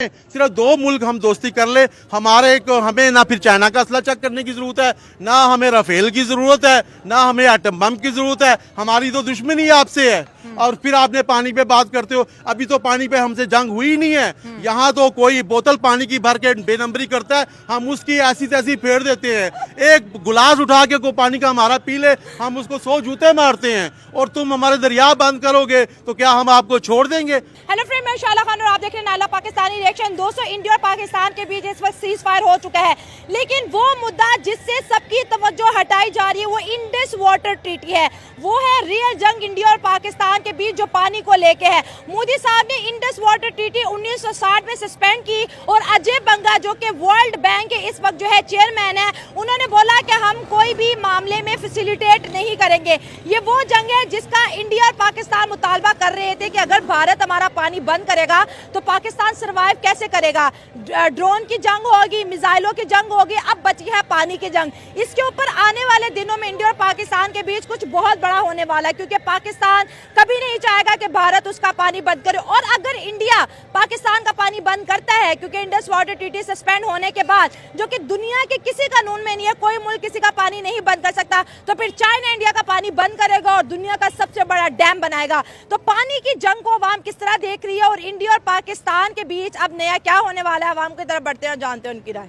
सिर्फ दो मुल्क हम दोस्ती कर ले, हमें ना फिर चाइना का असला चेक करने की जरूरत है, ना हमें राफेल की जरूरत है, ना हमें एटम बम की जरूरत है। हमारी तो दुश्मनी आपसे है। और फिर आपने पानी पे बात करते हो, अभी तो पानी पे हमसे जंग हुई नहीं है। यहाँ तो कोई बोतल पानी की भर के बेनंबरी करता है, हम उसकी ऐसी तैसी फेर देते हैं। एक गिलास उठा के को पानी का हमारा पी ले, हम उसको 100 जूते मारते हैं। और तुम हमारे दरिया बंद करोगे तो क्या हम आपको छोड़ देंगे? हेलो फ्रेंड, मैं शाला खान और आप देख रहे हैं नाला पाकिस्तानी रिएक्शन। दोस्तों, इंडिया और पाकिस्तान के बीच इस वक्त सीज फायर हो चुका है, लेकिन वो मुद्दा जिससे सबकी तवज्जो हटाई जा रही है वो इंडस वाटर ट्रीटी है। वो है रियल जंग इंडिया और पाकिस्तान के बीच जो पानी को लेके है। मोदी साहब ने इंडस वाटर ट्रीटी 1960 में सस्पेंड की और अजय बंगा जो कि वर्ल्ड बैंक के इस वक्त जो है चेयरमैन है, उन्होंने बोला कि हम कोई भी मामले में फैसिलिटेट नहीं करेंगे। ये वो जंग है जिसका इंडिया और पाकिस्तान मुतालबा कर रहे थे कि अगर भारत हमारा पानी बंद करेगा तो पाकिस्तान सर्वाइव कैसे करेगा। ड्रोन की जंग होगी, मिसाइलों की जंग होगी, अब बची है पानी की जंग। इसके ऊपर आने वाले दिनों में इंडिया और पाकिस्तान के बीच कुछ बहुत बड़ा होने वाला है, क्योंकि पाकिस्तान कभी नहीं चाहेगा कि भारत उसका पानी बंद करे। और अगर इंडिया पाकिस्तान का पानी बंद करता है, क्योंकि इंडस वाटर ट्रीटी सस्पेंड होने के बाद, जो कि दुनिया के किसी कानून में नहीं है, कोई मुल्क किसी का पानी नहीं बंद कर सकता, तो फिर चाइना इंडिया का पानी बंद करेगा और दुनिया का सबसे बड़ा डैम बनाएगा। तो पानी की जंग को अवाम किस तरह देख रही है और इंडिया और पाकिस्तान के बीच अब नया क्या होने वाला है, अवाम की तरफ बढ़ते हैं और जानते हैं उनकी राय।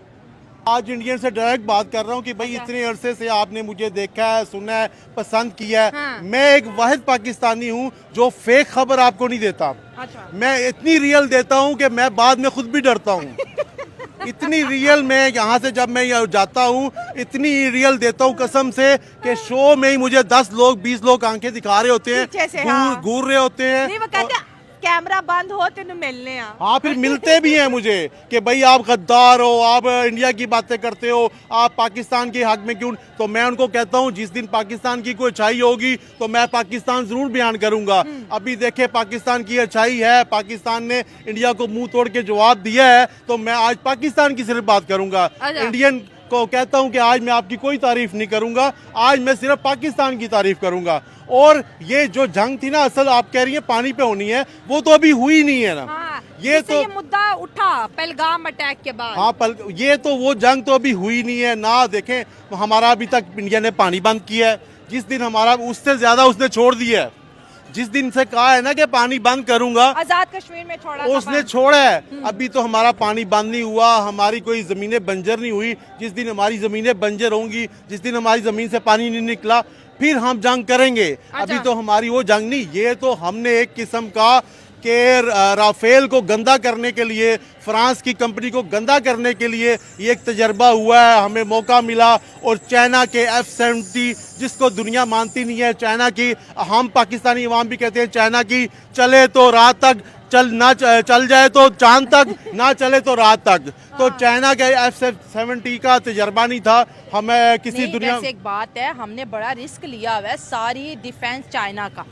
आज इंडियन से डायरेक्ट बात कर रहा हूँ कि भाई इतने अरसे से आपने मुझे देखा है, सुना है, पसंद किया है। हाँ। मैं एक वाहिद पाकिस्तानी हूँ जो फेक खबर आपको नहीं देता। अच्छा। मैं इतनी रियल देता हूँ कि मैं बाद में खुद भी डरता हूँ। इतनी रियल मैं यहाँ से जब मैं यहाँ जाता हूँ इतनी रियल देता हूँ कसम से कि शो में ही मुझे 10 लोग 20 लोग आंखें दिखा रहे होते हैं, हाँ। घूर रहे होते हैं। नहीं, वो कहते हैं कैमरा बंद हो तेन मिलने आ। हाँ, फिर मिलते भी हैं मुझे कि भाई आप गद्दार हो, आप इंडिया की बातें करते हो, आप पाकिस्तान के हक में क्यों। तो मैं उनको कहता हूँ जिस दिन पाकिस्तान की कोई अच्छाई होगी तो मैं पाकिस्तान जरूर बयान करूंगा। अभी देखे पाकिस्तान की अच्छाई है, पाकिस्तान ने इंडिया को मुंह तोड़ के जवाब दिया है, तो मैं आज पाकिस्तान की सिर्फ बात करूंगा। इंडियन को कहता हूं कि आज मैं आपकी कोई तारीफ नहीं करूंगा, आज मैं सिर्फ पाकिस्तान की तारीफ करूंगा। और ये जो जंग थी ना, असल आप कह रही हैं पानी पे होनी है, वो तो अभी हुई नहीं है ना। हाँ, ये तो ये मुद्दा उठा पहलगाम अटैक के बाद। हाँ, ये तो वो जंग तो अभी हुई नहीं है ना। देखें, हमारा अभी तक इंडिया ने पानी बंद किया है, जिस दिन हमारा उससे ज्यादा उसने छोड़ दिया है। जिस दिन से कहा है ना कि पानी बंद करूंगा, आजाद कश्मीर में छोड़ा, उसने छोड़ा है। अभी तो हमारा पानी बंद नहीं हुआ, हमारी कोई जमीनें बंजर नहीं हुई। जिस दिन हमारी जमीनें बंजर होंगी, जिस दिन हमारी जमीन से पानी नहीं निकला, फिर हम जंग करेंगे। अभी तो हमारी वो जंग नहीं। ये तो हमने एक किस्म का कि राफेल को गंदा करने के लिए, फ्रांस की कंपनी को गंदा करने के लिए ये एक तजर्बा हुआ है, हमें मौका मिला। और चाइना के F-70 जिसको दुनिया मानती नहीं है, चाइना की, हम पाकिस्तानी अवाम भी कहते हैं चाइना की चले तो रात तक, चल जाए तो चांद तक, ना चले तो रात तक। तो चाइना के F-70 का तजर्बा नहीं था हमें किसी दुनिया। एक बात है, हमने बड़ा रिस्क लिया हुआ है, सारी डिफेंस चाइना का।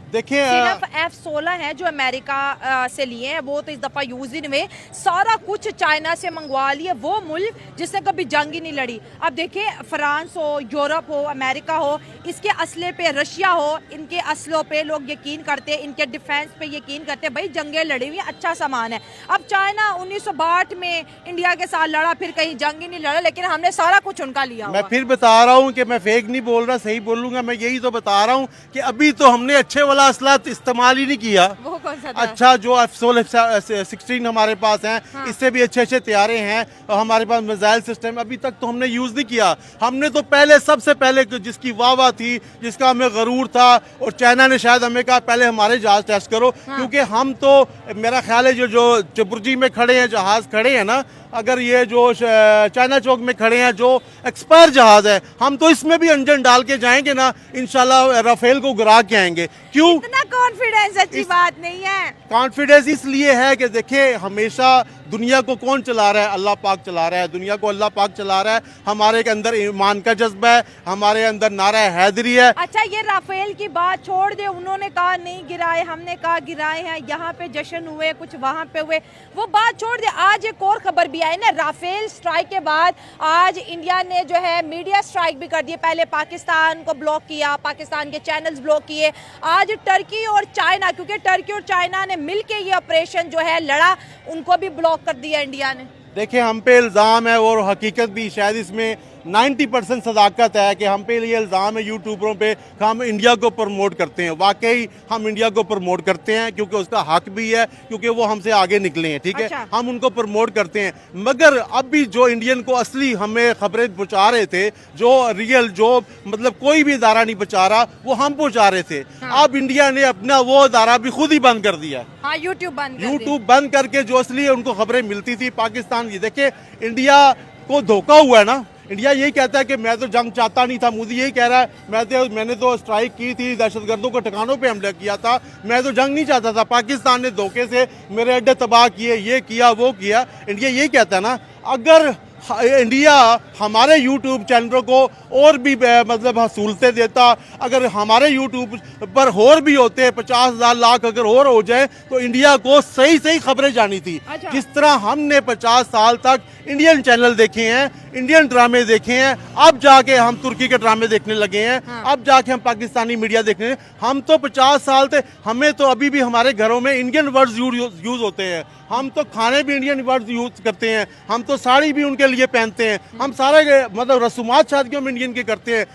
देखिए, सिर्फ F-16 है जो अमेरिका से लिए हैं, वो तो इस दफा यूज ही नहीं हुए। सारा कुछ चाइना से मंगवा लिए, वो मुल्क जिसने कभी जंग ही नहीं लड़ी। अब देखिए, फ्रांस हो, यूरोप हो, अमेरिका हो, इसके असले पे, रशिया हो, इनके असलों पे लोग यकीन करते हैं, इनके डिफेंस पे यकीन करते हैं। भाई जंगें लड़ी हुई, अच्छा सामान है। अब चाइना 1962 में इंडिया के साथ लड़ा, फिर कहीं जंग ही नहीं लड़ा, लेकिन हमने सारा कुछ उनका लिया। मैं फिर बता रहा हूँ कि मैं फेक नहीं बोल रहा, सही बोलूंगा। मैं यही तो बता रहा हूँ कि अभी तो हमने अच्छे वाला असला इस्तेमाल ही नहीं किया। वो कौन सा था? अच्छा, जो F-16 हमारे पास हैं, हाँ। इससे भी अच्छे अच्छे तैयारे हैं, और हमारे पास मिसाइल सिस्टम अभी तक तो हमने यूज नहीं किया। हमने तो पहले, सबसे पहले जिसकी वाह थी, जिसका हमें गरूर था, और चाइना ने शायद हमें कहा पहले हमारे जहाज टेस्ट करो। हाँ। क्योंकि हम तो, मेरा ख्याल है जो चबुर्जी में खड़े हैं, जहाज खड़े हैं ना, अगर ये जो चाइना चौक में खड़े हैं जो एक्सपायर जहाज है, हम तो इसमें भी इंजन डाल के जाएंगे ना, इंशाल्लाह राफेल को गिरा के आएंगे। क्यों? इतना कॉन्फिडेंस अच्छी बात नहीं है। कॉन्फिडेंस इसलिए है कि देखिए, हमेशा दुनिया को कौन चला रहा है? अल्लाह पाक चला रहा है। दुनिया को अल्लाह पाक चला रहा है। हमारे के अंदर ईमान का जज्बा है, हमारे अंदर नारा हैदरी है। अच्छा, ये राफेल की बात छोड़ दे, उन्होंने कहा नहीं गिराए, हमने कहा गिराए हैं, यहाँ पे जश्न हुए, कुछ वहाँ पे हुए, वो बात छोड़ दे। आज एक और खबर भी आई ना, राफेल स्ट्राइक के बाद आज इंडिया ने जो है मीडिया स्ट्राइक भी कर दी। पहले पाकिस्तान को ब्लॉक किया, पाकिस्तान के चैनल्स ब्लॉक किए, आज टर्की और चाइना, क्योंकि टर्की और चाइना ने मिलके ये ऑपरेशन जो है लड़ा, उनको भी ब्लॉक कर दिया इंडिया ने। देखिए, हम पे इल्ज़ाम है और हकीकत भी शायद इसमें 90% सदाकत है कि हम पे ये इल्ज़ाम है यूट्यूबरों पे कि हम इंडिया को प्रमोट करते हैं। वाकई हम इंडिया को प्रमोट करते हैं क्योंकि उसका हक भी है, क्योंकि वो हमसे आगे निकले हैं, ठीक है। अच्छा। हम उनको प्रमोट करते हैं, मगर अब भी जो इंडियन को असली हमें खबरें पहुँचा रहे थे, जो रियल जो मतलब कोई भी इदारा नहीं पहुँचा रहा, वो हम पहुँचा रहे थे। हाँ। अब इंडिया ने अपना वो इदारा भी खुद ही बंद कर दिया है। हाँ, यूट्यूब बंद कर दिया। यूट्यूब बंद करके जो असली उनको खबरें मिलती थी पाकिस्तान की, देखिए इंडिया को धोखा हुआ है ना। इंडिया यही कहता है कि मैं तो जंग चाहता नहीं था, मोदी यही कह रहा है मैंने तो स्ट्राइक की थी, दहशतगर्दों को ठिकानों पे हमला किया था, मैं तो जंग नहीं चाहता था। पाकिस्तान ने धोखे से मेरे अड्डे तबाह किए, ये किया वो किया। इंडिया यही कहता है ना। अगर इंडिया हमारे यूट्यूब चैनलों को और भी मतलब सहूलतें देता, अगर हमारे यूट्यूब पर और भी होते 50,000 लाख अगर और हो जाए, तो इंडिया को सही सही खबरें जानी थी। अच्छा। जिस तरह हमने 50 साल तक इंडियन चैनल देखे हैं, इंडियन ड्रामे देखे हैं, अब जाके हम तुर्की के ड्रामे देखने लगे हैं। हाँ। अब जाके हम पाकिस्तानी मीडिया देखने। हम तो 50 साल थे, हमें तो अभी भी हमारे घरों में इंडियन वर्ड्स यूज होते हैं। हम तो खाने भी इंडियन वर्ड्स यूज करते हैं, हम तो साड़ी भी उनके लिए पहनते हैं, हम सारे मतलब रसूमात शादियों में इंडियन के करते हैं।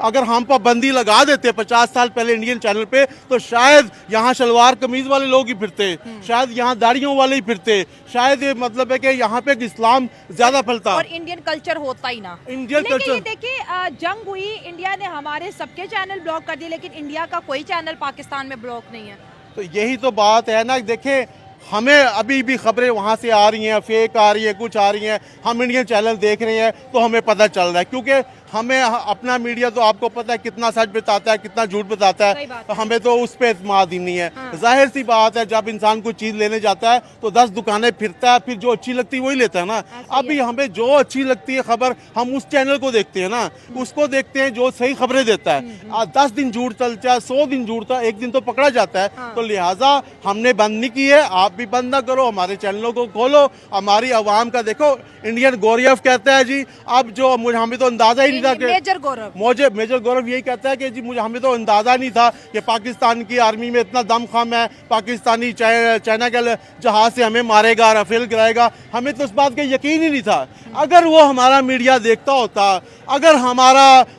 अगर हम पाबंदी लगा देते 50 साल पहले इंडियन चैनल पे, तो शायद यहाँ शलवार कमीज वाले लोग ही फिरते, शायद यहाँ दाढ़ियों वाले ही फिरते, शायद ये मतलब है कि यहाँ पे इस्लाम ज्यादा फैलता और इंडियन कल्चर होता ही ना। इंडियन लेकिन कल्चर। ये देखिए, जंग हुई, इंडिया ने हमारे सबके चैनल ब्लॉक कर दिए, लेकिन इंडिया का कोई चैनल पाकिस्तान में ब्लॉक नहीं है। तो यही तो बात है ना। देखें, हमें अभी भी खबरें वहाँ से आ रही हैं, फेक आ रही है, कुछ आ रही हैं, हम इंडियन चैनल देख रहे हैं तो हमें पता चल रहा है, क्योंकि हमें अपना मीडिया तो आपको पता है कितना सच बताता है, कितना झूठ बताता सही है, बात तो है। हमें तो उस पर एतमाद ही नहीं है। हाँ। जाहिर सी बात है, जब इंसान कोई चीज़ लेने जाता है तो 10 दुकानें फिरता है, फिर जो अच्छी लगती है वही लेता है ना। सही अभी हमें जो अच्छी लगती है खबर, हम उस चैनल को देखते हैं ना, उसको देखते हैं जो सही खबरें देता है। 10 दिन झूठ चलता है, 100 दिन झूठ था, एक दिन तो पकड़ा जाता है। हाँ। तो लिहाजा हमने बंद नहीं की है, आप भी बंद ना करो, हमारे चैनलों को खोलो, हमारी आवाम का देखो। इंडियन गौरव कहता है जी, अब जो मुझे हमें तो अंदाजा ही नहीं था कि मेजर गौरव मेजर गौरव यही कहता है कि जी मुझे हमें तो अंदाजा नहीं था कि पाकिस्तान की आर्मी में इतना दमखम है, पाकिस्तानी चाइना के जहाज से हमें मारेगा, राफेल गिराएगा, हमें तो उस बात का यकीन ही नहीं था। अगर वो हमारा मीडिया देखता होता, अगर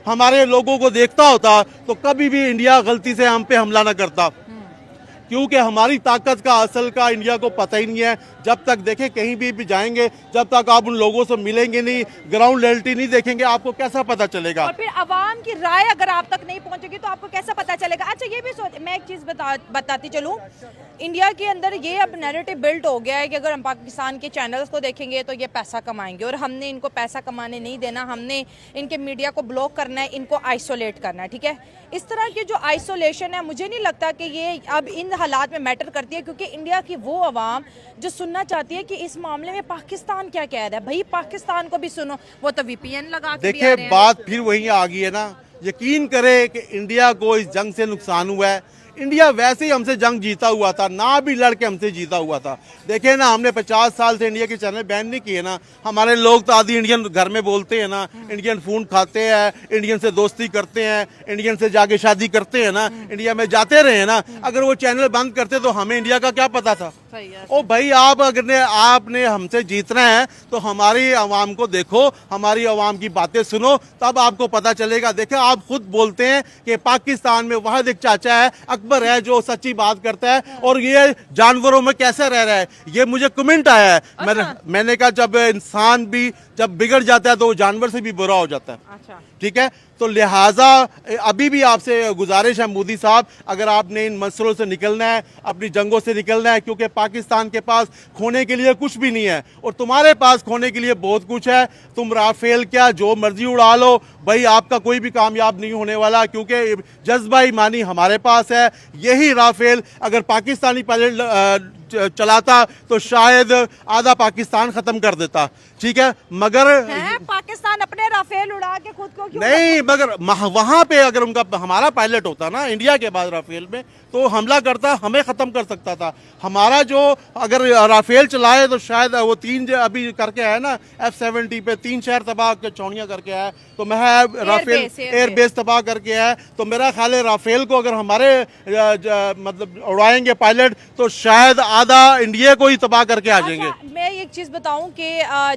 हमारे लोगों को देखता होता, तो कभी भी इंडिया गलती से हम पे हमला ना करता, क्योंकि हमारी ताकत का असल का इंडिया को पता ही नहीं है। जब तक देखें कहीं भी जाएंगे, जब तक आप उन लोगों से मिलेंगे नहीं, ग्राउंड रियलिटी नहीं देखेंगे, आपको कैसा पता चलेगा। और फिर अवाम की राय अगर आप तक नहीं पहुंचेगी तो आपको कैसा पता चलेगा। अच्छा, ये भी मैं एक चीज बताती चलूं, इंडिया के अंदर ये अब नैरेटिव बिल्ट हो गया है कि अगर हम पाकिस्तान के चैनल्स को देखेंगे तो ये पैसा कमाएंगे, और हमने इनको पैसा कमाने नहीं देना, हमने इनके मीडिया को ब्लॉक करना है, इनको आइसोलेट करना है, ठीक है। इस तरह की जो आइसोलेशन है, मुझे नहीं लगता कि ये अब इन हालात में मैटर करती है, क्योंकि इंडिया की वो आवाम जो सुनना चाहती है कि इस मामले में पाकिस्तान क्या कह रहा है, भाई पाकिस्तान को भी सुनो। वो तो VPN लगा के भी आ देखिए, रहे हैं। बात फिर वही आ गई है ना। यकीन करें कि इंडिया को इस जंग से नुकसान हुआ है। इंडिया वैसे ही हमसे जंग जीता हुआ था, ना भी लड़के हमसे जीता हुआ था। देखिए ना, हमने 50 साल से इंडिया के चैनल बैन नहीं किए ना। हमारे लोग तो आधी इंडियन घर में बोलते हैं ना, इंडियन फूड खाते हैं, इंडियन से दोस्ती करते हैं, इंडियन से जाके शादी करते हैं ना, इंडिया में जाते रहे ना। अगर वो चैनल बंद करते तो हमें इंडिया का क्या पता था। सही है। ओ भाई, आपने हमसे जीतना है तो हमारी आवाम को देखो, हमारी आवाम की बातें सुनो, तब आपको पता चलेगा। देखो, आप खुद बोलते हैं कि पाकिस्तान में वाहिद एक चाचा है, अकबर है, जो सच्ची बात करता है, और ये जानवरों में कैसे रह रहा है। ये मुझे कमेंट आया है। मैंने कहा, जब इंसान भी जब बिगड़ जाता है तो वो जानवर से भी बुरा हो जाता है। अच्छा, ठीक है। तो लिहाजा अभी भी आपसे गुजारिश है मोदी साहब, अगर आपने इन मसलों से निकलना है, अपनी जंगों से निकलना है, क्योंकि पाकिस्तान के पास खोने के लिए कुछ भी नहीं है और तुम्हारे पास खोने के लिए बहुत कुछ है। तुम राफेल क्या जो मर्जी उड़ा लो भाई, आपका कोई भी कामयाब नहीं होने वाला, क्योंकि जज्बा ईमानी हमारे पास है। यही राफेल अगर पाकिस्तानी पायलट चलाता तो शायद आधा पाकिस्तान खत्म कर देता, ठीक है। मगर पाकिस्तान अपने राफेल उड़ा के खुद को क्यों नहीं, मगर वहां पे अगर उनका हमारा पायलट होता ना इंडिया के बाद राफेल में, तो हमला करता, हमें खत्म कर सकता था। हमारा जो अगर राफेल चलाए तो शायद वो 3 अभी करके आया ना F-70 पे 3 शहर तबाह के चौड़ियां करके आया, तो मैं राफेल एयरबेस तबाह करके आया। तो मेरा ख्याल है राफेल को अगर हमारे मतलब उड़ाएंगे पायलट तो शायद आधा इंडिया को ही तबाह करके आ जाएंगे। अच्छा, मैं एक चीज बताऊं कि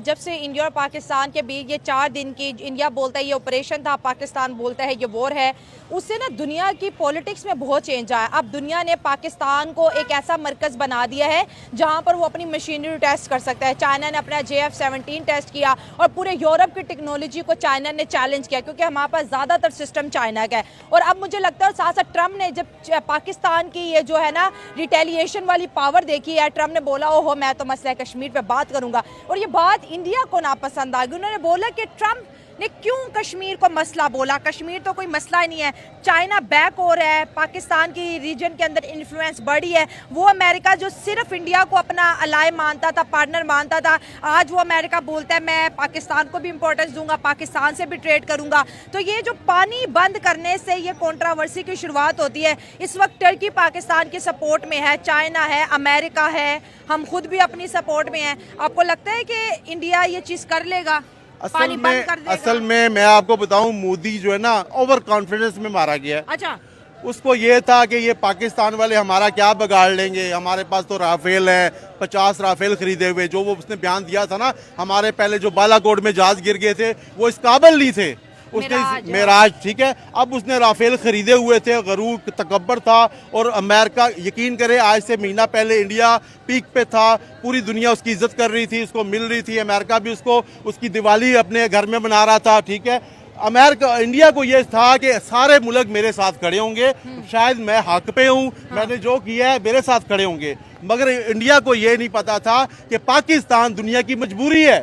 जब से इंडिया और पाकिस्तान के बीच ये 4 दिन की, इंडिया बोलता है ये ऑपरेशन था, पाकिस्तान बोलता है ये वॉर है, उससे ना दुनिया की पॉलिटिक्स में बहुत चेंज आया। अब दुनिया ने पाकिस्तान को एक ऐसा मरकज बना दिया है जहां पर वो अपनी मशीनरी टेस्ट कर सकता है। चाइना ने अपना JF-17 टेस्ट किया और पूरे यूरोप की टेक्नोलॉजी को चाइना ने चैलेंज किया, क्योंकि हमारे पास ज़्यादातर सिस्टम चाइना का है। और अब मुझे लगता है साथ साथ ट्रम्प ने जब पाकिस्तान की ये जो है ना रिटेलिएशन वाली पावर देखी है, ट्रम्प ने बोला ओहो मैं तो मसला कश्मीर पे बात करूंगा, और ये बात इंडिया को नापसंद आ गई। उन्होंने बोला कि ट्रम्प ने क्यों कश्मीर को मसला बोला, कश्मीर तो कोई मसला ही नहीं है, चाइना बैक हो रहा है, पाकिस्तान की रीजन के अंदर इन्फ्लुएंस बढ़ी है। वो अमेरिका जो सिर्फ इंडिया को अपना अलाय मानता था, पार्टनर मानता था, आज वो अमेरिका बोलता है मैं पाकिस्तान को भी इंपॉर्टेंस दूंगा, पाकिस्तान से भी ट्रेड करूंगा। तो ये जो पानी बंद करने से ये कंट्रोवर्सी की शुरुआत होती है। इस वक्त टर्की पाकिस्तान की सपोर्ट में है, चाइना है, अमेरिका है, हम खुद भी अपनी सपोर्ट में हैं। आपको लगता है कि इंडिया ये चीज़ कर लेगा, पानी बंद कर देगा? असल में मैं आपको बताऊं, मोदी जो है ना ओवर कॉन्फिडेंस में मारा गया है। अच्छा, उसको ये था कि ये पाकिस्तान वाले हमारा क्या बिगाड़ लेंगे, हमारे पास तो राफेल है, 50 राफेल खरीदे हुए, जो वो उसने बयान दिया था ना, हमारे पहले जो बालाकोट में जहाज गिर गए थे वो इस काबिल नहीं थे, उसने मेराज, ठीक है। अब उसने राफेल खरीदे हुए थे, गरूर तकब्बर था। और अमेरिका, यकीन करे आज से महीना पहले इंडिया पीक पे था, पूरी दुनिया उसकी इज्जत कर रही थी, उसको मिल रही थी, अमेरिका भी उसको उसकी दिवाली अपने घर में मना रहा था, ठीक है। अमेरिका, इंडिया को ये था कि सारे मुल्क मेरे साथ खड़े होंगे, शायद मैं हक पे हूँ, मैंने जो किया है मेरे साथ खड़े होंगे। मगर इंडिया को ये नहीं पता था कि पाकिस्तान दुनिया की मजबूरी है।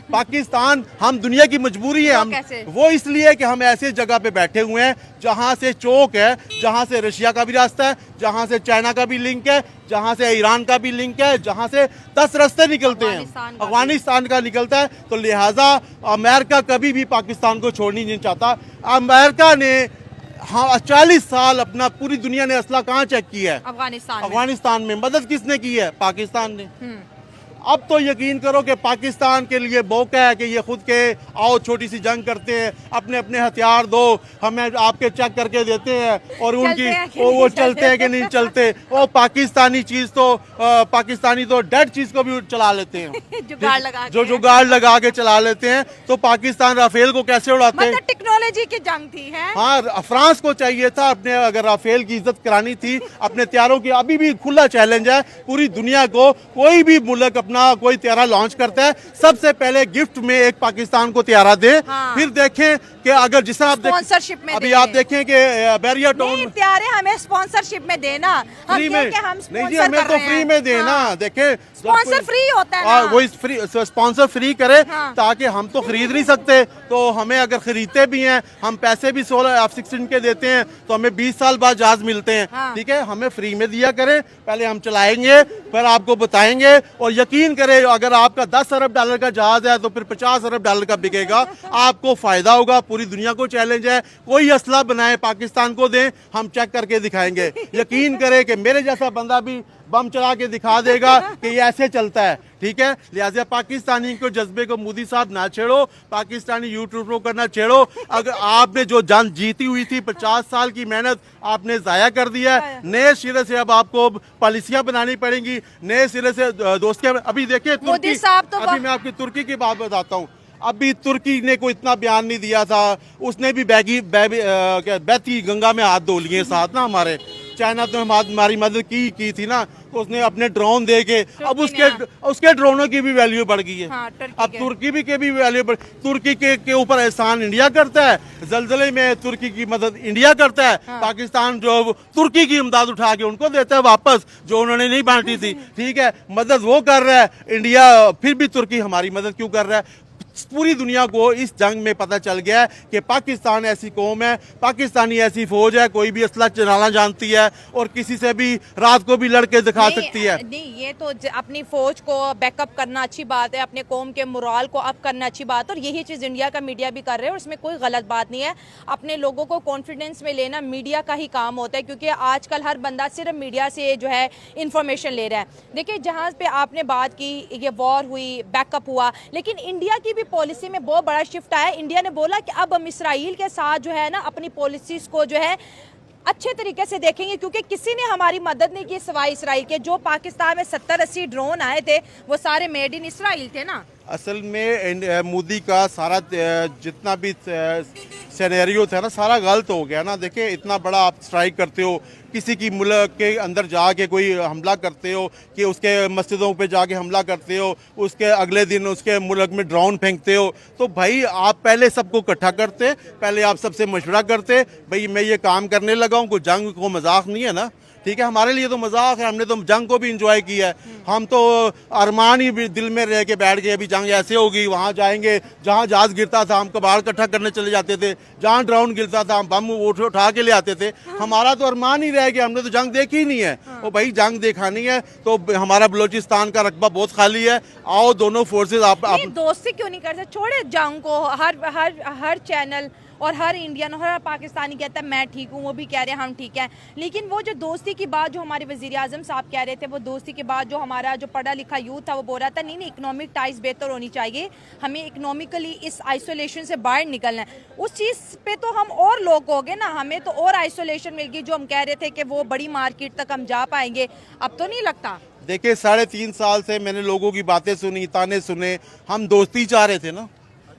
पाकिस्तान हम दुनिया की मजबूरी है, हम वो इसलिए कि हम ऐसे जगह पे बैठे हुए हैं जहां से चौक है, जहां से रशिया का भी रास्ता है, जहां से चाइना का भी लिंक है, जहां से ईरान का भी लिंक है, जहां से 10 रास्ते निकलते हैं, अफगानिस्तान का निकलता है। तो लिहाजा अमेरिका कभी भी पाकिस्तान को छोड़नी नहीं चाहता। अमेरिका ने 40 साल अपना, पूरी दुनिया ने असला कहाँ चेक किया है? अफगानिस्तान में। मदद किसने की है? पाकिस्तान ने। अब तो यकीन करो कि पाकिस्तान के लिए मौका है कि ये खुद के आओ छोटी सी जंग करते हैं, अपने अपने हथियार दो, हमें आपके चेक करके देते हैं, और उनकी वो चलते हैं कि नहीं चलते। वो पाकिस्तानी चीज तो पाकिस्तानी तो डेड चीज को भी चला लेते हैं, जो जुगाड़ लगा के चला लेते हैं। तो पाकिस्तान राफेल को कैसे उड़ाते हैं? टेक्नोलॉजी की जंग थी है? हाँ, फ्रांस को चाहिए था अपने, अगर राफेल की इज्जत करानी थी अपने त्यारों की। अभी भी खुला चैलेंज है पूरी दुनिया को, कोई भी मुल्क अपना कोई त्यारा लॉन्च करता है, सबसे पहले गिफ्ट में एक पाकिस्तान को त्यारा दे। हाँ। फिर देखें कि अगर जिस तरह स्पॉन्सरशिप में अभी आप देखें कि बैरियर टाउन त्यारे हमें स्पॉन्सरशिप में देना, फ्री में नहीं जी, हमें तो फ्री में देना। देखें स्पॉन्सर फ्री होता है ना, वही फ्री, स्पॉन्सर फ्री करे ताकि हम तो खरीद नहीं सकते, तो हमें अगर खरीदते भी हैं, हम पैसे भी 16 F-16 के देते हैं, तो हमें 20 साल बाद जहाज मिलते हैं, ठीक है। हमें फ्री में दिया करें, पहले हम चलाएंगे फिर आपको बताएंगे। और यकीन करें अगर आपका 10 अरब डॉलर का जहाज है तो फिर 50 अरब डॉलर का बिकेगा, आपको फायदा होगा। पूरी दुनिया को चैलेंज है, कोई असला बनाए पाकिस्तान को दें, हम चेक करके दिखाएंगे। यकीन करें कि मेरे जैसा बंदा भी बम चला के दिखा देगा कि ये ऐसे चलता है, ठीक है। लिहाजा पाकिस्तानी को जज्बे को मोदी साहब ना छेड़ो, पाकिस्तानी यूट्यूबरों को ना छेड़ो। अगर आपने जो जंग जीती हुई थी, 50 साल की मेहनत आपने जाया कर दिया है। नए सिरे से अब आपको पॉलिसियां बनानी पड़ेंगी, नए सिरे से दोस्तियां। अभी देखिए तुर्की, अभी मैं आपकी तुर्की की बात बताता हूँ। अभी तुर्की ने कोई इतना बयान नहीं दिया था, उसने भी बहती गंगा में हाथ धो लिए साथ ना हमारे। चाइना तो हमारी मदद की थी ना, तो उसने अपने ड्रोन दे के, अब उसके ड्रोनों की भी वैल्यू बढ़ गई है। हाँ, अब तुर्की भी के भी वैल्यू बढ़, तुर्की के ऊपर एहसान इंडिया करता है, जलजले में तुर्की की मदद इंडिया करता है। हाँ। पाकिस्तान जो तुर्की की इमदाद उठा के उनको देता है वापस, जो उन्होंने नहीं बांटी थी, ठीक है। मदद वो कर रहा है इंडिया, फिर भी तुर्की हमारी मदद क्यों कर रहा है? पूरी दुनिया को इस जंग में पता चल गया है कि पाकिस्तान ऐसी कौम है, पाकिस्तानी ऐसी फौज है, कोई भी असला चलाना जानती है और किसी से भी रात को भी लड़के दिखा सकती है। नहीं, ये तो अपनी फौज को बैकअप करना अच्छी बात है, अपने कौम के मोराल को अप करना अच्छी बात है, और यही चीज़ इंडिया का मीडिया भी कर रहे हैं और इसमें कोई गलत बात नहीं है। अपने लोगों को कॉन्फिडेंस में लेना मीडिया का ही काम होता है, क्योंकि आजकल हर बंदा सिर्फ मीडिया से जो है इंफॉर्मेशन ले रहा है। देखिए, जहाँ पे आपने बात की, ये वॉर हुई, बैकअप हुआ, लेकिन इंडिया की भी पॉलिसी में बहुत बड़ा शिफ्ट आया। इंडिया ने बोला कि अब हम इसराइल के साथ जो है ना अपनी पॉलिसीज को जो है अच्छे तरीके से देखेंगे, क्योंकि किसी ने हमारी मदद नहीं की सिवाय इसराइल के। जो पाकिस्तान में 70-80 ड्रोन आए थे वो सारे मेड इन इसराइल थे ना। असल में मोदी का सारा जितना भी सिनेरियो था ना, सारा गलत हो गया ना। देखिए, इतना बड़ा आप स्ट्राइक करते हो, किसी की मुल्क के अंदर जाके कोई हमला करते हो, कि उसके मस्जिदों पे जाके हमला करते हो, उसके अगले दिन उसके मुल्क में ड्रोन फेंकते हो, तो भाई आप पहले सबको इकट्ठा करते, पहले आप सबसे मशवरा करते, भाई मैं ये काम करने लगा हूँ, कोई जंग को मजाक नहीं है ना, ठीक है। हमारे लिए तो मजाक है, हमने तो जंग को भी इंजॉय किया है। हम तो अरमान ही भी दिल में रह के बैठ गए, अभी जंग ऐसे होगी, वहाँ जाएंगे, जहाँ जहाज गिरता था हम कबाड़ इकट्ठा करने चले जाते थे, जहाँ ड्रोन गिरता था हम बम उठा के ले आते थे। हमारा तो अरमान ही रह गया, हमने तो जंग देखी ही नहीं है। और भाई जंग दिखानी है तो हमारा बलोचिस्तान का रकबा बहुत खाली है, आओ दोनों फोर्सेज आप दोस्ती क्यों नहीं करते? छोड़े जंग को। हर चैनल और हर इंडियन और हर पाकिस्तानी कहता है मैं ठीक हूँ, वो भी कह रहे हैं हम ठीक है, लेकिन वो जो दोस्ती की बात जो हमारे वजीर आजम साहब कह रहे थे, वो दोस्ती के बाद जो हमारा जो पढ़ा लिखा यूथ था वो बोल रहा था नहीं इकोनॉमिक टाइज बेहतर होनी चाहिए, हमें इकोनॉमिकली इस आइसोलेशन से बाहर निकलना है। उस चीज़ पे तो हम और लोग हो गए ना, हमें तो और आइसोलेशन मिल गई। जो हम कह रहे थे कि वो बड़ी मार्केट तक हम जा पाएंगे, अब तो नहीं लगता। देखिए, 3.5 साल से मैंने लोगों की बातें सुनी, ताने सुने। हम दोस्ती चाह रहे थे ना,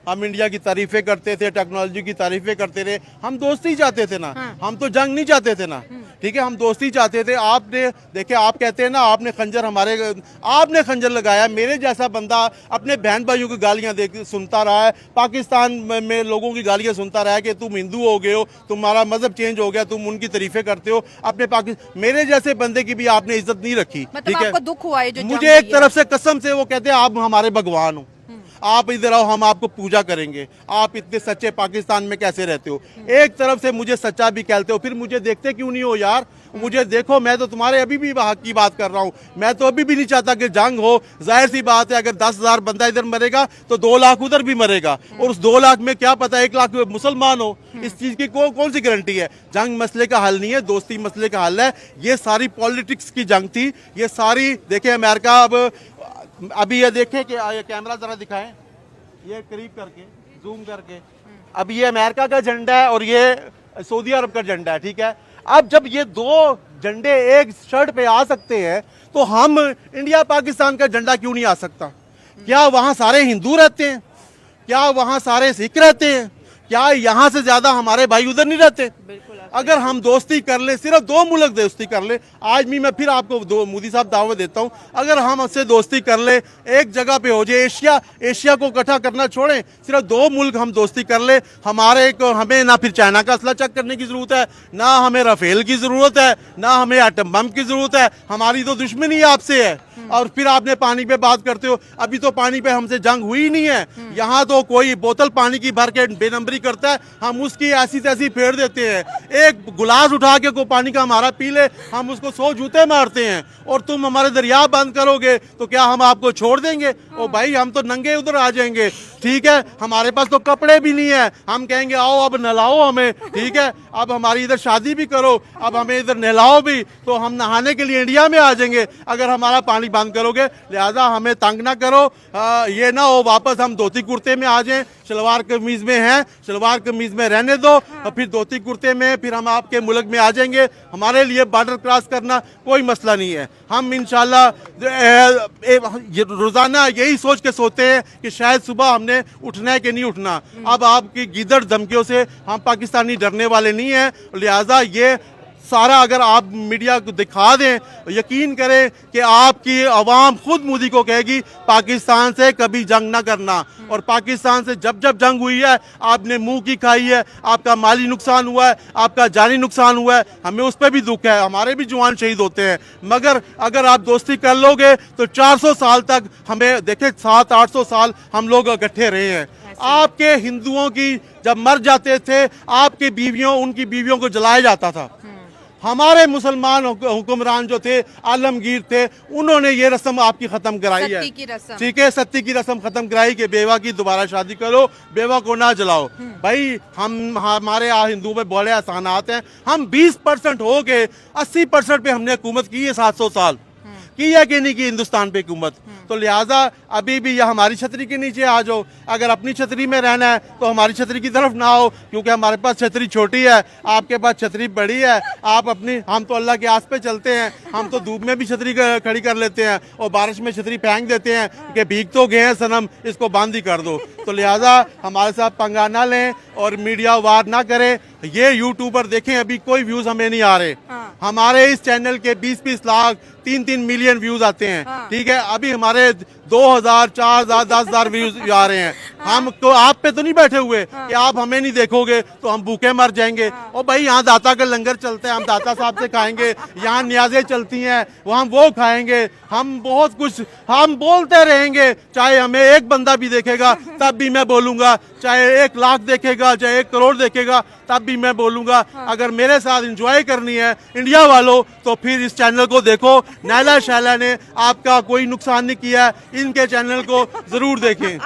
हम इंडिया की तारीफें करते थे, टेक्नोलॉजी की तारीफें करते थे, हम दोस्ती चाहते थे ना। हाँ। हम तो जंग नहीं चाहते थे ना, ठीक है, हम दोस्ती चाहते थे। आपने देखिए, आप कहते हैं ना आपने खंजर लगाया। मेरे जैसा बंदा अपने बहन भाइयों की गालियां सुनता रहा है, पाकिस्तान में लोगों की गालियां सुनता रहा है कि तुम हिंदू हो गए हो, तुम्हारा मजहब चेंज हो गया, तुम उनकी तारीफें करते हो। अपने मेरे जैसे बंदे की भी आपने इज्जत नहीं रखी, मतलब ठीक है। आपको दुख हुआ है जो मुझे एक तरफ से कसम से वो कहते हैं आप हमारे भगवान हो, आप इधर आओ, हम आपको पूजा करेंगे, आप इतने सच्चे पाकिस्तान में कैसे रहते हो। एक तरफ से मुझे सच्चा भी कहते हो, फिर मुझे देखते क्यों नहीं हो यार? मुझे देखो, मैं तो तुम्हारे अभी भी हक की बात कर रहा हूँ। मैं तो अभी भी नहीं चाहता कि जंग हो। जाहिर सी बात है, अगर 10,000 बंदा इधर मरेगा तो 2 लाख उधर भी मरेगा, और उस 2 लाख में क्या पता 1 लाख मुसलमान हो। इस चीज की कौन सी गारंटी है? जंग मसले का हल नहीं है, दोस्ती मसले का हल है। ये सारी पॉलिटिक्स की जंग थी, ये सारी। देखिए, अमेरिका अभी ये देखें कि ये कैमरा जरा दिखाएं, ये करीब करके जूम करके, अब ये अमेरिका का झंडा है और ये सऊदी अरब का झंडा है, ठीक है। अब जब ये 2 झंडे एक शर्ट पे आ सकते हैं तो हम इंडिया पाकिस्तान का झंडा क्यों नहीं आ सकता? क्या वहाँ सारे हिंदू रहते हैं? क्या वहाँ सारे सिख रहते हैं? क्या यहाँ से ज्यादा हमारे भाई उधर नहीं रहते? अगर हम दोस्ती कर ले, सिर्फ 2 मुल्क दोस्ती कर ले, आज भी मैं फिर आपको मोदी साहब दावत देता हूँ, अगर हम उससे दोस्ती कर ले, एक जगह पे हो जाए, एशिया को इकट्ठा करना छोड़ें, सिर्फ 2 मुल्क हम दोस्ती कर ले, हमें ना फिर चाइना का असला चेक करने की जरूरत है, ना हमें राफेल की जरूरत है, ना हमें एटम बम की जरूरत है। हमारी तो दुश्मनी आपसे है। और फिर आपने पानी पे बात करते हो, अभी तो पानी पे हमसे जंग हुई नहीं है। यहाँ तो कोई बोतल पानी की भर के बेनंबरी करता है, हम उसकी ऐसी तैसी फेर देते हैं। एक गिलास उठा के को पानी का हमारा पी ले, हम उसको 100 जूते मारते हैं। और तुम हमारे दरिया बंद करोगे तो क्या हम आपको छोड़ देंगे? ओ भाई, हम तो नंगे उधर आ जाएंगे, ठीक है। हमारे पास तो कपड़े भी नहीं है, हम कहेंगे आओ अब नहलाओ हमें, ठीक है। अब हमारी इधर शादी भी करो, अब हमें इधर नहलाओ भी, तो हम नहाने के लिए इंडिया में आ जाएंगे अगर हमारा पानी बंद करोगे। लिहाजा हमें तंग ना करो। ये ना हो वापस हम धोती कुर्ते में आ जाएं, शलवार कमीज में हैं, शलवार कमीज में रहने दो, और फिर धोती कुर्ते में फिर हम आपके मुल्क में आ जाएंगे। हमारे लिए बॉर्डर क्रॉस करना कोई मसला नहीं है। हम इंशाल्लाह रोजाना यही सोच के सोते हैं कि शायद सुबह हमने उठना है कि नहीं उठना। अब आपकी गीदड़ धमकियों से हम पाकिस्तानी डरने वाले नहीं हैं। लिहाजा ये सारा अगर आप मीडिया को दिखा दें, यकीन करें कि आपकी आवाम खुद मोदी को कहेगी पाकिस्तान से कभी जंग ना करना। और पाकिस्तान से जब जब जंग हुई है आपने मुंह की खाई है, आपका माली नुकसान हुआ है, आपका जानी नुकसान हुआ है, हमें उस पर भी दुख है, हमारे भी जवान शहीद होते हैं। मगर अगर आप दोस्ती कर लोगे तो 400 साल तक हमें देखे 700-800 साल हम लोग इकट्ठे रहे हैं। आपके हिंदुओं की जब मर जाते थे आपकी बीवियों उनकी बीवियों को जलाया जाता था। हमारे मुसलमान हुक्मरान जो थे आलमगीर थे उन्होंने ये रस्म आपकी खत्म कराई है, ठीक है, सत्ती की रस्म खत्म कराई कि बेवा की दोबारा शादी करो, बेवा को ना जलाओ। भाई हमारे यहाँ हिंदुओं में बड़े आसानात हैं, हम 20% हो गए, 80% पे हमने हुकूमत की है 700 साल की है कि नहीं की हिंदुस्तान पे हुकूमत। तो लिहाजा अभी भी यह हमारी छतरी के नीचे आ जाओ, अगर अपनी छतरी में रहना है तो हमारी छतरी की तरफ ना आओ, क्योंकि हमारे पास छतरी छोटी है, आपके पास छतरी बड़ी है। आप अपनी, हम तो अल्लाह के आस पे चलते हैं, हम तो धूप में भी छतरी खड़ी कर लेते हैं और बारिश में छतरी फेंक देते हैं कि भीग तो गए हैं सनम, इसको बंद ही कर दो। तो लिहाजा हमारे साथ पंगा ना लें और मीडिया वार ना करें। ये यूट्यूबर देखें अभी कोई व्यूज हमें नहीं आ रहे, हमारे इस चैनल के 20-20 लाख 3-3 मिलियन व्यूज आते हैं, ठीक है, अभी हमारे 2000, 4000, 10,000 व्यूज आ रहे हैं। हम तो आप पे तो नहीं बैठे हुए कि आप हमें नहीं देखोगे तो हम भूखे मर जाएंगे। और भाई यहाँ दाता का लंगर चलता है, हम दाता साहब से खाएंगे, यहाँ न्याज़ें चलती हैं वहाँ वो खाएंगे, हम बहुत कुछ हम बोलते रहेंगे। चाहे हमें एक बंदा भी देखेगा तब भी मैं बोलूंगा, चाहे 1 लाख देखेगा, चाहे 1 करोड़ देखेगा तब भी मैं बोलूंगा। अगर मेरे साथ एंजॉय करनी है इंडिया वालों तो फिर इस चैनल को देखो। नैला शैला ने आपका कोई नुकसान नहीं किया है, इनके चैनल को जरूर देखें।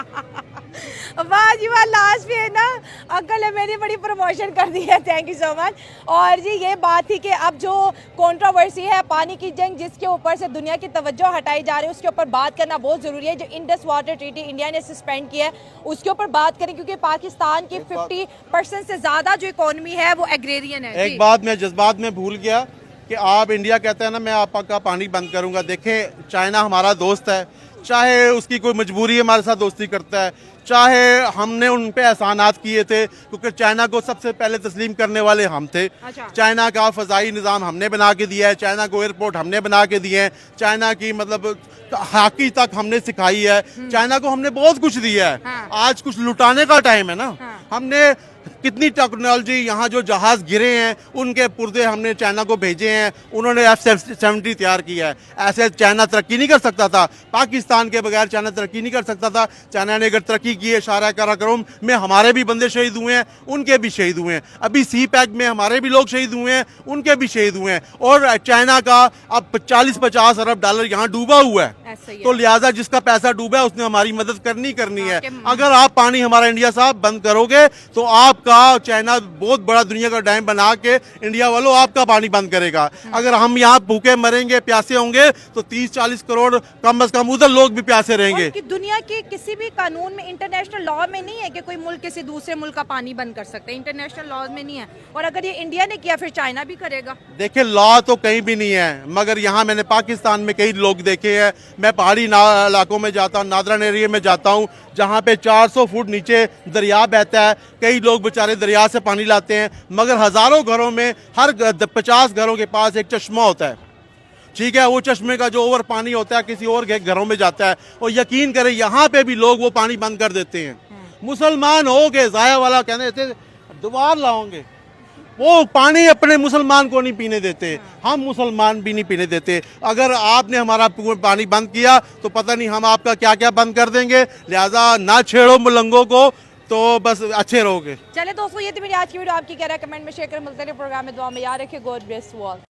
वाह जी वाह, लास्ट में है ना अंकल ने मेरी बड़ी प्रमोशन कर दी है, थैंक यू सो मच। और जी ये बात थी कि अब जो कंट्रोवर्सी है पानी की जंग जिसके ऊपर से दुनिया की तवज्जो हटाई जा रही है उसके ऊपर बात करना बहुत ज़रूरी है। जो इंडस वाटर ट्रीटी इंडिया ने सस्पेंड किया है उसके ऊपर बात करें, क्योंकि पाकिस्तान की 50% से ज़्यादा जो इकोनॉमी है वो एग्रेरियन है। एक बात मैं जज्बात में भूल गया कि आप इंडिया कहते हैं ना मैं आपका पानी बंद करूंगा। देखें चाइना हमारा दोस्त है, चाहे उसकी कोई मजबूरी हमारे साथ दोस्ती करता है, चाहे हमने उन पे एहसानात किए थे, क्योंकि चाइना को सबसे पहले तस्लीम करने वाले हम थे। चाइना का फ़ज़ाई निज़ाम हमने बना के दिया है, चाइना को एयरपोर्ट हमने बना के दिए हैं, चाइना की मतलब हॉकी तक हमने सिखाई है, चाइना को हमने बहुत कुछ दिया है। आज कुछ लुटाने का टाइम है ना। हमने कितनी टेक्नोलॉजी, यहाँ जो जहाज गिरे हैं उनके पुर्जे हमने चाइना को भेजे हैं, उन्होंने F-70 तैयार किया है। ऐसे चाइना तरक्की नहीं कर सकता था, पाकिस्तान के बगैर चाइना तरक्की नहीं कर सकता था। चाइना ने अगर तरक्की की है, शारा काराकोरम में हमारे भी बंदे शहीद हुए हैं, उनके भी शहीद हुए हैं। अभी सी पैक में हमारे भी लोग शहीद हुए हैं, उनके भी शहीद हुए हैं। और चाइना का अब 40-50 अरब डॉलर यहाँ डूबा हुआ है, तो लिहाजा जिसका पैसा डूबा है उसने हमारी मदद करनी है। अगर आप पानी हमारा इंडिया साहब बंद करोगे तो आपका चाइना बहुत बड़ा दुनिया का डैम बना के इंडिया वालों आपका पानी बंद करेगा। अगर हम यहाँ भूखे मरेंगे, प्यासे होंगे तो 30-40 करोड़ कम से कम उधर लोग भी प्यासे रहेंगे। कि दुनिया के किसी भी कानून में, इंटरनेशनल लॉ में नहीं है कि कोई मुल्क किसी दूसरे मुल्क का पानी बंद कर सकता है, इंटरनेशनल लॉ में नहीं है। और अगर ये इंडिया ने किया फिर चाइना भी करेगा। देखिए लॉ तो कहीं भी नहीं है, मगर यहाँ मैंने पाकिस्तान में कई लोग देखे हैं। मैं पहाड़ी इलाकों में जाता हूँ, नादरन एरिया में जाता हूँ, जहाँ पे 400 फुट नीचे दरिया बहता है। कई लोग बेचारे दरिया से पानी लाते हैं, मगर हज़ारों घरों में हर 50 घरों के पास एक चश्मा होता है, ठीक है। वो चश्मे का जो ओवर पानी होता है किसी और के घरों में जाता है, और यकीन करें यहाँ पे भी लोग वो पानी बंद कर देते हैं। मुसलमान हो के ज़ाया वाला कहने देते दोबार लाओगे, वो पानी अपने मुसलमान को नहीं पीने देते, हम मुसलमान भी नहीं पीने देते। अगर आपने हमारा पानी बंद किया तो पता नहीं हम आपका क्या क्या बंद कर देंगे। लिहाजा ना छेड़ो मुलंगों को, तो बस अच्छे रहोगे। चले दोस्तों, ये थी मेरी आज की वीडियो। आपकी क्या राय कमेंट में शेयर करें। मिलते हैं प्रोग्राम में, दुआ में याद रखिए। God bless you all.